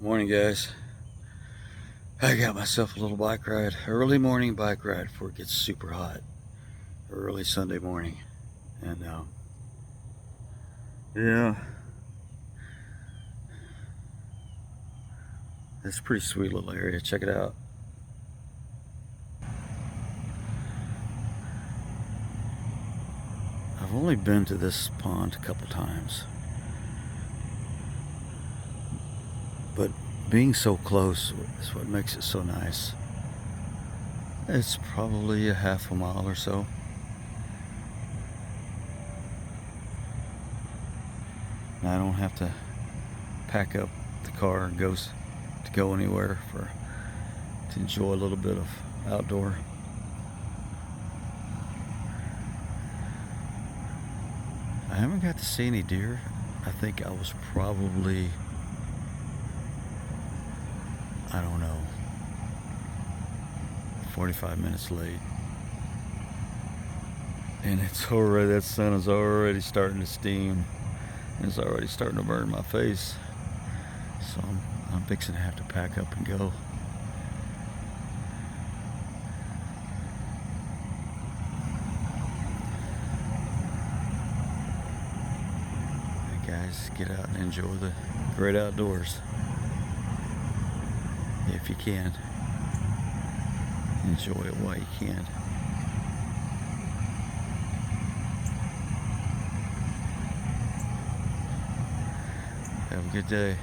Morning, guys. I got myself a little bike ride, early morning bike ride before it gets super hot, early Sunday morning. And yeah, it's a pretty sweet little area. Check it out. I've only been to this pond a couple times, but being so close is what makes it so nice. It's probably a half a mile or so. And I don't have to pack up the car and go anywhere to enjoy a little bit of outdoor. I haven't got to see any deer. I think I was probably, I don't know, 45 minutes late. And that sun is already starting to steam. It's already starting to burn my face. So I'm fixing to have to pack up and go. Hey guys, get out and enjoy the great outdoors. If you can. Enjoy it while you can. Have a good day.